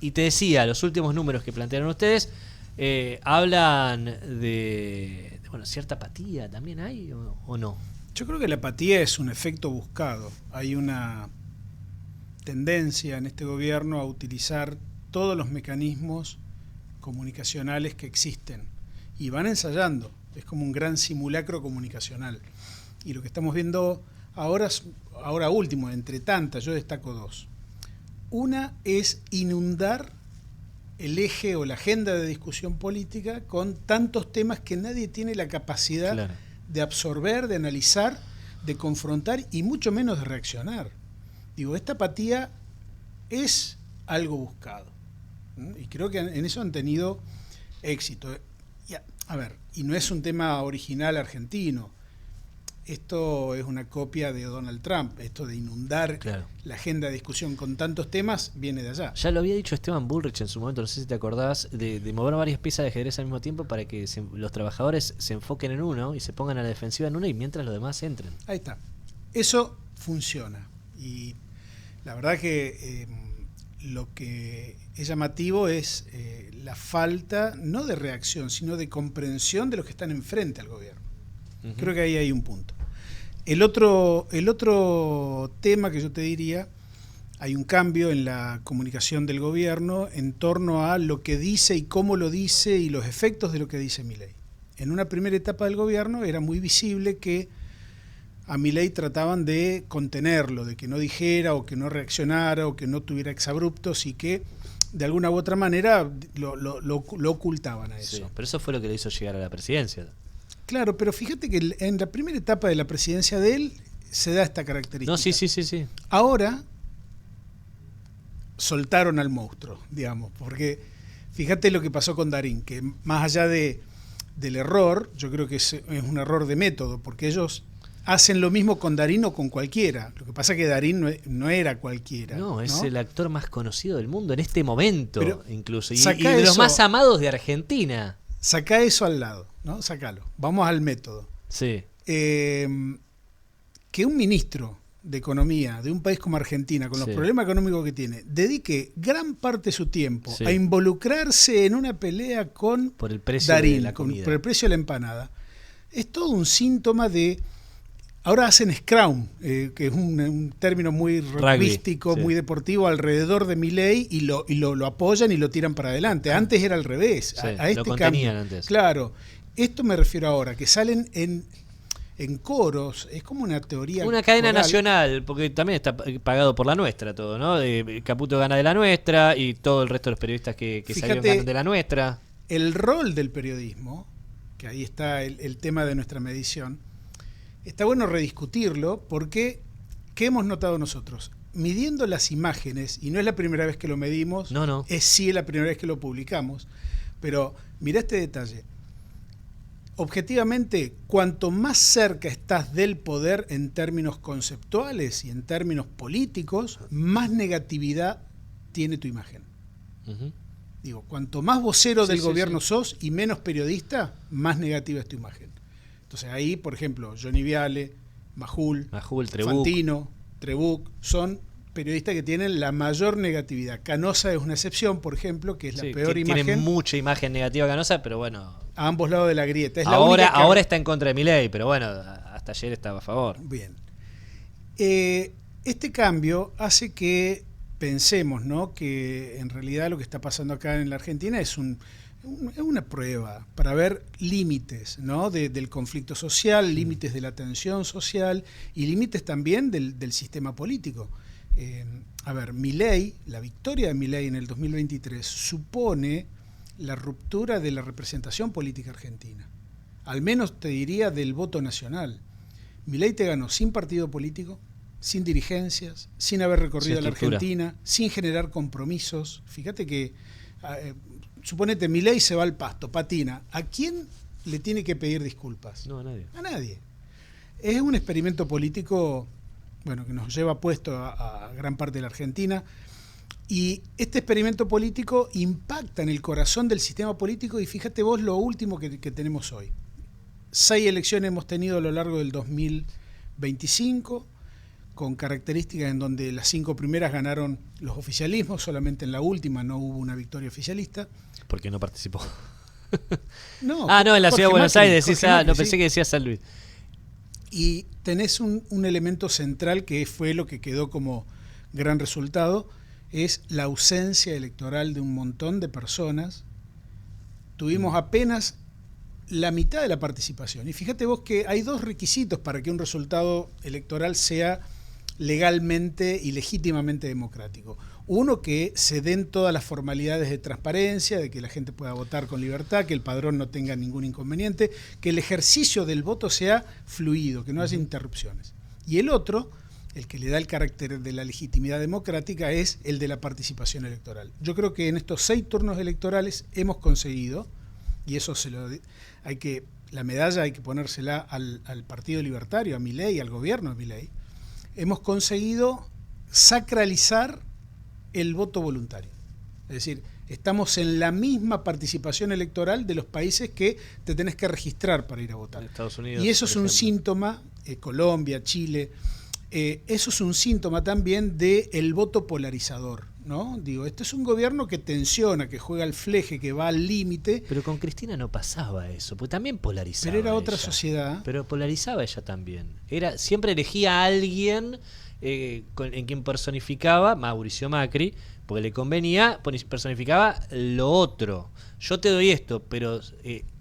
Y te decía, los últimos números que plantearon ustedes hablan de bueno, cierta apatía también hay o no. Yo creo que la apatía es un efecto buscado. Hay una tendencia en este gobierno a utilizar todos los mecanismos comunicacionales que existen y van ensayando. Es como un gran simulacro comunicacional. Y lo que estamos viendo ahora último, entre tantas, yo destaco dos. Una es inundar el eje o la agenda de discusión política con tantos temas que nadie tiene la capacidad de absorber, de analizar, de confrontar y mucho menos de reaccionar. Digo, esta apatía es algo buscado. Y creo que en eso han tenido éxito. Y no es un tema original argentino. Esto es una copia de Donald Trump. Esto de inundar la agenda de discusión con tantos temas viene de allá. Ya lo había dicho Esteban Bullrich en su momento, no sé si te acordás, de mover varias piezas de ajedrez al mismo tiempo para que los trabajadores se enfoquen en uno y se pongan a la defensiva en uno y mientras los demás entren. Ahí está. Eso funciona. Y la verdad que lo que es llamativo es la falta, no de reacción, sino de comprensión de los que están enfrente al gobierno. Creo que ahí hay un punto. El otro tema que yo te diría, hay un cambio en la comunicación del gobierno en torno a lo que dice y cómo lo dice y los efectos de lo que dice Milei. En una primera etapa del gobierno era muy visible que a Milei trataban de contenerlo, de que no dijera o que no reaccionara o que no tuviera exabruptos y que de alguna u otra manera lo ocultaban a eso. Sí, pero eso fue lo que le hizo llegar a la presidencia. Claro, pero fíjate que en la primera etapa de la presidencia de él se da esta característica. No, sí. Ahora soltaron al monstruo, digamos, porque fíjate lo que pasó con Darín, que más allá del error, yo creo que es un error de método, porque ellos hacen lo mismo con Darín o con cualquiera. Lo que pasa es que Darín no era cualquiera. No, es el actor más conocido del mundo en este momento, pero incluso. Y de los más amados de Argentina. Sacá eso al lado, ¿no? Sacalo. Vamos al método. Sí. Que un ministro de Economía de un país como Argentina, con los problemas económicos que tiene, dedique gran parte de su tiempo a involucrarse en una pelea con por el precio Darín, de la comida. Por el precio de la empanada, es todo un síntoma de... Ahora hacen Scrum, que es un término muy rugbyístico, muy deportivo, alrededor de Milei y lo apoyan y lo tiran para adelante. Antes era al revés. Sí, a este lo contenían cambio. Antes. Claro, esto me refiero ahora, que salen en coros, es como una teoría. Una cadena coral. nacional, porque también está pagado por La Nuestra todo, ¿no? Caputo gana de La Nuestra y todo el resto de los periodistas que salieron ganan de La Nuestra. El rol del periodismo, que ahí está el tema de nuestra medición, está bueno rediscutirlo porque, ¿qué hemos notado nosotros? Midiendo las imágenes, y no es la primera vez que lo medimos, es sí la primera vez que lo publicamos, pero mirá este detalle. Objetivamente, cuanto más cerca estás del poder en términos conceptuales y en términos políticos, más negatividad tiene tu imagen. Digo, cuanto más vocero del gobierno sos y menos periodista, más negativa es tu imagen. Entonces ahí, por ejemplo, Johnny Viale, Majul, Trebuch. Fantino, Trebuch, son periodistas que tienen la mayor negatividad. Canosa es una excepción, por ejemplo, que es la peor imagen. Tiene mucha imagen negativa Canosa, pero bueno. A ambos lados de la grieta. Es ahora está en contra de Milei, pero bueno, hasta ayer estaba a favor. Bien. Este cambio hace que pensemos, ¿no?, que en realidad lo que está pasando acá en la Argentina es una prueba para ver límites, ¿no?, del conflicto social, límites de la tensión social y límites también del sistema político. Milei, la victoria de Milei en el 2023 supone la ruptura de la representación política argentina. Al menos te diría del voto nacional. Milei te ganó sin partido político, sin dirigencias, sin haber recorrido la Argentina, sin generar compromisos. Fíjate que, suponete, Milei se va al pasto, patina. ¿A quién le tiene que pedir disculpas? No, a nadie. A nadie. Es un experimento político, bueno, que nos lleva puesto a gran parte de la Argentina. Y este experimento político impacta en el corazón del sistema político y fíjate vos lo último que tenemos hoy. 6 elecciones hemos tenido a lo largo del 2025, con características en donde las 5 primeras ganaron los oficialismos, solamente en la última no hubo una victoria oficialista. Porque no participó. No, no, en la ciudad de Buenos Aires decís, no pensé sí. que decía San Luis. Y tenés un elemento central que fue lo que quedó como gran resultado, es la ausencia electoral de un montón de personas. Tuvimos apenas la mitad de la participación. Y fíjate vos que hay 2 requisitos para que un resultado electoral sea legalmente y legítimamente democrático. Uno, que se den todas las formalidades de transparencia, de que la gente pueda votar con libertad, que el padrón no tenga ningún inconveniente, que el ejercicio del voto sea fluido, que no haya interrupciones. Y el otro, el que le da el carácter de la legitimidad democrática, es el de la participación electoral. Yo creo que en estos 6 turnos electorales hemos conseguido, y eso la medalla hay que ponérsela al Partido Libertario, a Milei, al gobierno de Milei, hemos conseguido sacralizar el voto voluntario. Es decir, estamos en la misma participación electoral de los países que te tenés que registrar para ir a votar. Estados Unidos, y eso es un síntoma, Colombia, Chile, eso es un síntoma también del voto polarizador, ¿no? Digo, este es un gobierno que tensiona, que juega al fleje, que va al límite. Pero con Cristina no pasaba eso, porque también polarizaba. Pero era otra ella. sociedad. Pero polarizaba ella también. Siempre elegía a alguien en quien personificaba, Mauricio Macri, porque le convenía, personificaba lo otro. Yo te doy esto, pero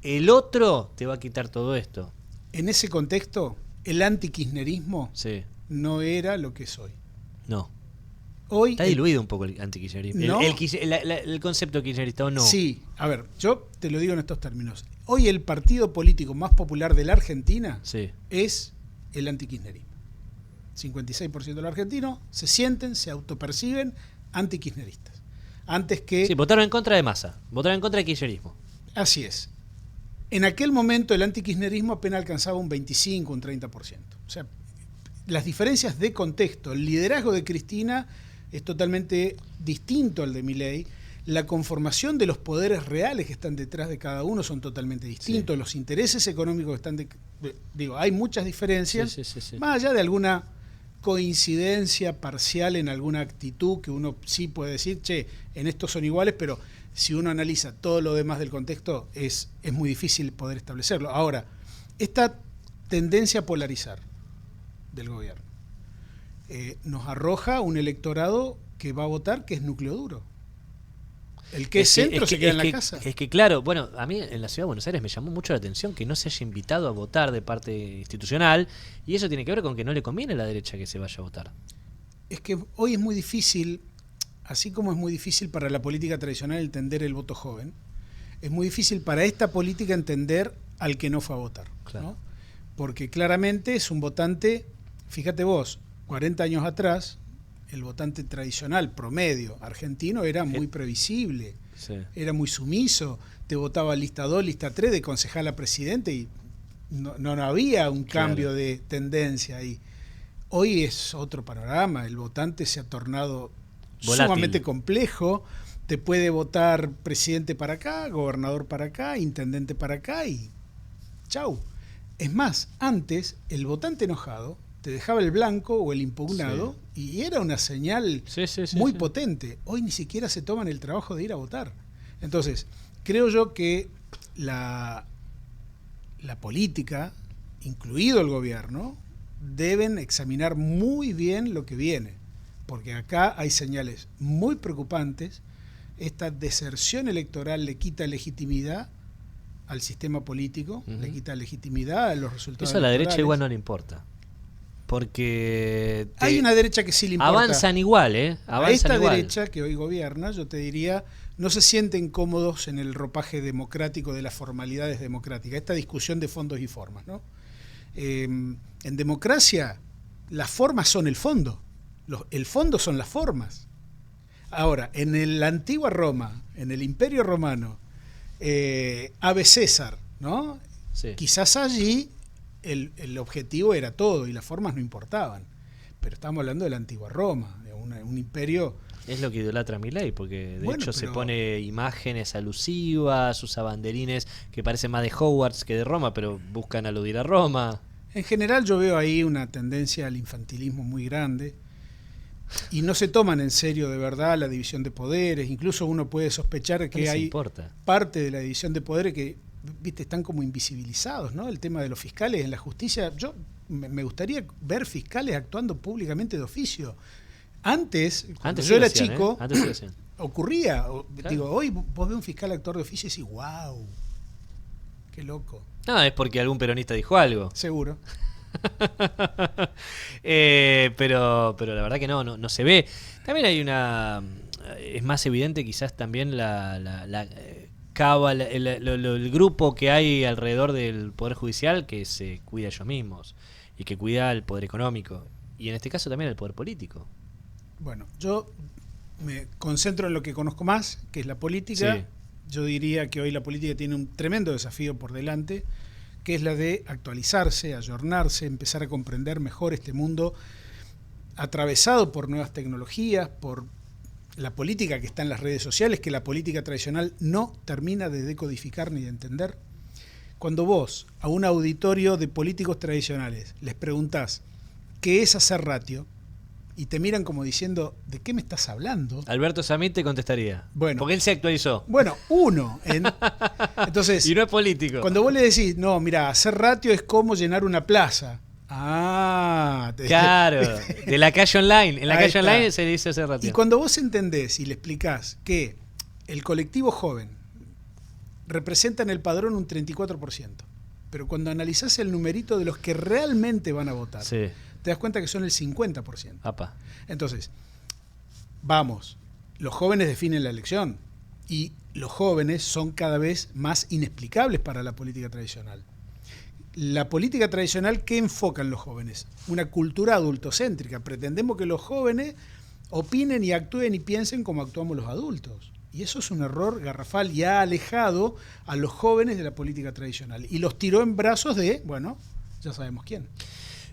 el otro te va a quitar todo esto. En ese contexto, el antikirchnerismo Sí. no era lo que es hoy. No. Hoy Está diluido un poco el antikirchnerismo. ¿No? El concepto kirchnerista, ¿o no? Sí, a ver, yo te lo digo en estos términos. Hoy el partido político más popular de la Argentina Sí. es el antikirchnerismo. 56% de los argentinos se autoperciben antikirchneristas. Antes que... Sí, votaron en contra de Massa, votaron en contra del kirchnerismo. Así es. En aquel momento el antikirchnerismo apenas alcanzaba un 25, un 30%. O sea, las diferencias de contexto, el liderazgo de Cristina es totalmente distinto al de Milei. La conformación de los poderes reales que están detrás de cada uno son totalmente distintos. Sí. Los intereses económicos que están... hay muchas diferencias, sí. Más allá de alguna coincidencia parcial en alguna actitud que uno sí puede decir, en esto son iguales, pero si uno analiza todo lo demás del contexto es muy difícil poder establecerlo. Ahora, esta tendencia a polarizar del gobierno nos arroja un electorado que va a votar que es núcleo duro. El que es centro se queda en la casa. Es que claro, bueno, a mí en la ciudad de Buenos Aires me llamó mucho la atención que no se haya invitado a votar de parte institucional, y eso tiene que ver con que no le conviene a la derecha que se vaya a votar. Es que hoy es muy difícil, así como es muy difícil para la política tradicional entender el voto joven, es muy difícil para esta política entender al que no fue a votar, claro. ¿No? Porque claramente es un votante, fíjate vos, 40 años atrás, el votante tradicional, promedio, argentino, era muy previsible, sí. Era muy sumiso, te votaba lista 2, lista 3 de concejal a presidente y no había un cambio de tendencia ahí. Hoy es otro panorama, el votante se ha tornado sumamente complejo, te puede votar presidente para acá, gobernador para acá, intendente para acá y chau. Es más, antes el votante enojado te dejaba el blanco o el impugnado, sí. Y era una señal muy potente. Hoy ni siquiera se toman el trabajo de ir a votar. Entonces, creo yo que la política, incluido el gobierno, deben examinar muy bien lo que viene, porque acá hay señales muy preocupantes. Esta deserción electoral le quita legitimidad al sistema político, le quita legitimidad a los resultados. Eso a la derecha igual no le importa. Porque hay una derecha que sí le importa. Avanzan igual, a esta derecha que hoy gobierna, yo te diría, no se sienten cómodos en el ropaje democrático de las formalidades democráticas. Esta discusión de fondos y formas, ¿no? En democracia, las formas son el fondo. El fondo son las formas. Ahora, en la antigua Roma, en el Imperio Romano, Ave César, ¿no? Sí. Quizás allí el objetivo era todo y las formas no importaban, pero estamos hablando de la antigua Roma, de un imperio. Es lo que idolatra Milei, porque de hecho se pone imágenes alusivas, usa banderines que parecen más de Hogwarts que de Roma, pero buscan aludir a Roma. En general yo veo ahí una tendencia al infantilismo muy grande y no se toman en serio de verdad la división de poderes. Incluso uno puede sospechar que hay parte de la división de poderes que, viste, están como invisibilizados, ¿no? El tema de los fiscales en la justicia. Yo me gustaría ver fiscales actuando públicamente de oficio. Antes, cuando yo era chico, Antes ocurría. Claro. Digo, hoy vos ves un fiscal actuar de oficio y decís, wow, qué loco. No, es porque algún peronista dijo algo. Seguro. Pero la verdad que no se ve. También hay una... Es más evidente quizás también el grupo que hay alrededor del Poder Judicial que se cuida ellos mismos y que cuida el poder económico. Y en este caso también el poder político. Bueno, yo me concentro en lo que conozco más, que es la política. Sí. Yo diría que hoy la política tiene un tremendo desafío por delante, que es la de actualizarse, ayornarse, empezar a comprender mejor este mundo atravesado por nuevas tecnologías, por la política que está en las redes sociales, que la política tradicional no termina de decodificar ni de entender. Cuando vos a un auditorio de políticos tradicionales les preguntás qué es hacer ratio, y te miran como diciendo, ¿de qué me estás hablando? Alberto Samit te contestaría. Bueno, porque él se actualizó. Bueno, entonces, y no es político. Cuando vos le decís, no, mira, hacer ratio es como llenar una plaza. Claro, de la calle online. En la calle online se dice hacer ratio. Y cuando vos entendés y le explicás que el colectivo joven representa en el padrón un 34%, pero cuando analizás el numerito de los que realmente van a votar, sí, te das cuenta que son el 50%. Apa. Entonces, vamos, los jóvenes definen la elección y los jóvenes son cada vez más inexplicables para la política tradicional. La política tradicional, ¿qué enfocan los jóvenes? Una cultura adultocéntrica. Pretendemos que los jóvenes opinen y actúen y piensen como actuamos los adultos. Y eso es un error garrafal y ha alejado a los jóvenes de la política tradicional. Y los tiró en brazos de, bueno, ya sabemos quién.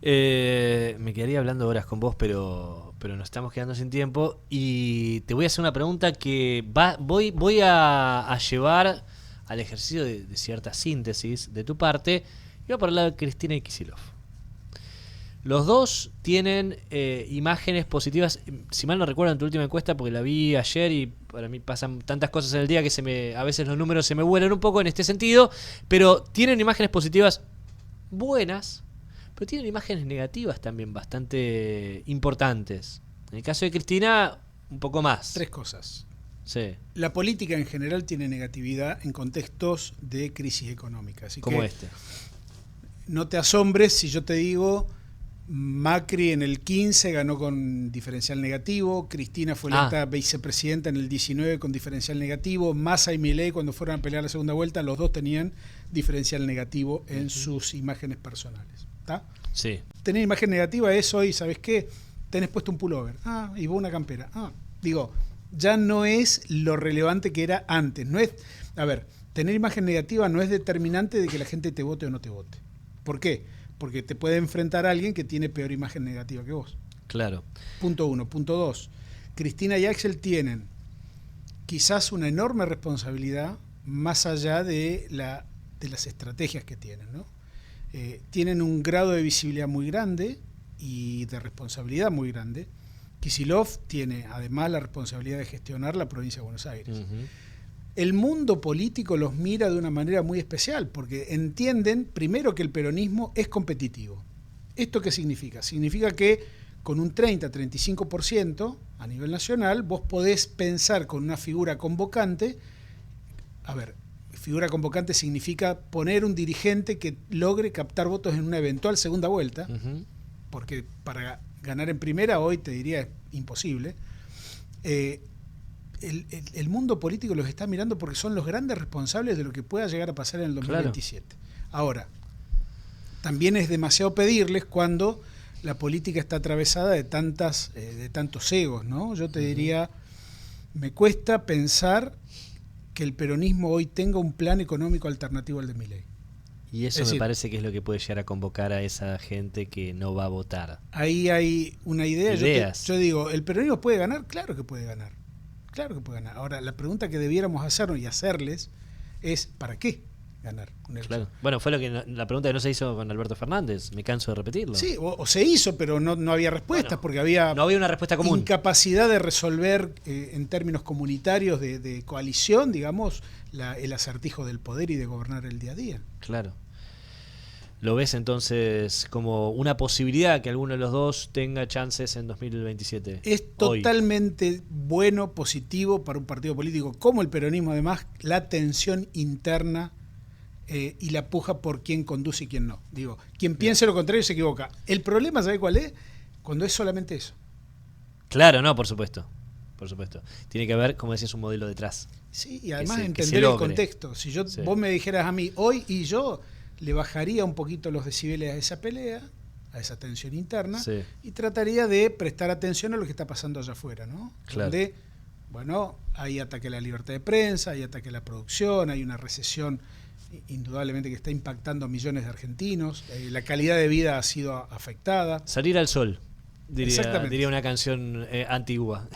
Me quedaría hablando horas con vos, pero nos estamos quedando sin tiempo. Y te voy a hacer una pregunta que voy a llevar al ejercicio de cierta síntesis de tu parte. Y voy a hablar de Cristina y Kicillof. Los dos tienen imágenes positivas. Si mal no recuerdo, en tu última encuesta, porque la vi ayer y para mí pasan tantas cosas en el día que a veces los números se me vuelan un poco en este sentido, pero tienen imágenes positivas buenas, pero tienen imágenes negativas también bastante importantes. En el caso de Cristina, un poco más. 3 cosas. Sí. La política en general tiene negatividad en contextos de crisis económica. Así como que no te asombres si yo te digo, Macri en el 15 ganó con diferencial negativo, Cristina fue electa vicepresidenta en el 19 con diferencial negativo, Massa y Milei cuando fueron a pelear la segunda vuelta, los dos tenían diferencial negativo en sus imágenes personales. ¿Está? Sí. Tener imagen negativa es hoy, ¿sabes qué? Tenés puesto un pullover, y vos una campera. Digo, ya no es lo relevante que era antes. No es, tener imagen negativa no es determinante de que la gente te vote o no te vote. ¿Por qué? Porque te puede enfrentar a alguien que tiene peor imagen negativa que vos. Claro. Punto 1. Punto 2. Cristina y Axel tienen quizás una enorme responsabilidad más allá de las estrategias que tienen, ¿no? Tienen un grado de visibilidad muy grande y de responsabilidad muy grande. Kicillof tiene además la responsabilidad de gestionar la provincia de Buenos Aires. Uh-huh. El mundo político los mira de una manera muy especial porque entienden primero que el peronismo es competitivo. ¿Esto qué significa? Significa que con un 30-35% a nivel nacional vos podés pensar con una figura convocante. Figura convocante significa poner un dirigente que logre captar votos en una eventual segunda vuelta, uh-huh, porque para ganar en primera hoy te diría es imposible. El mundo político los está mirando porque son los grandes responsables de lo que pueda llegar a pasar en el 2027. Claro. Ahora, también es demasiado pedirles cuando la política está atravesada de tantos egos, ¿no? Yo te diría, me cuesta pensar que el peronismo hoy tenga un plan económico alternativo al de Milei. Y eso me parece que es lo que puede llegar a convocar a esa gente que no va a votar. Ahí hay una idea. Yo digo, ¿el peronismo puede ganar? Claro que puede ganar. Claro que puede ganar. Ahora, la pregunta que debiéramos hacernos y hacerles es, ¿para qué? ganar una Claro. elección. Bueno, fue la pregunta que no se hizo con Alberto Fernández, me canso de repetirlo. Sí, o se hizo, pero no había respuestas, Bueno, porque había no había una respuesta común. incapacidad de resolver en términos comunitarios de coalición, digamos, el acertijo del poder y de gobernar el día a día. Claro. ¿Lo ves entonces como una posibilidad que alguno de los dos tenga chances en 2027? Es totalmente bueno, positivo para un partido político como el peronismo, además, la tensión interna y la puja por quién conduce y quién no. Digo, quien piense lo contrario se equivoca. El problema, ¿sabe cuál es? Cuando es solamente eso. Claro, no, por supuesto. Por supuesto. Tiene que haber, como decías, un modelo detrás. Sí, y además que se entender el logre. contexto. Si Sí. vos me dijeras a mí hoy y yo le bajaría un poquito los decibeles a esa pelea, a esa tensión interna, Sí. y trataría de prestar atención a lo que está pasando allá afuera, ¿no? Claro. Donde, bueno, hay ataque a la libertad de prensa, hay ataque a la producción, hay una recesión indudablemente que está impactando a millones de argentinos, la calidad de vida ha sido afectada. Salir al sol, diría una canción antigua.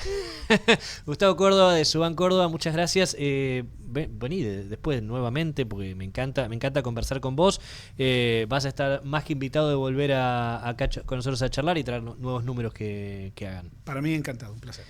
Gustavo Córdoba de Subán Córdoba, muchas gracias. Vení después nuevamente porque me encanta conversar con vos. Vas a estar más que invitado de volver acá con nosotros a charlar y traer nuevos números que hagan. Para mí encantado, un placer.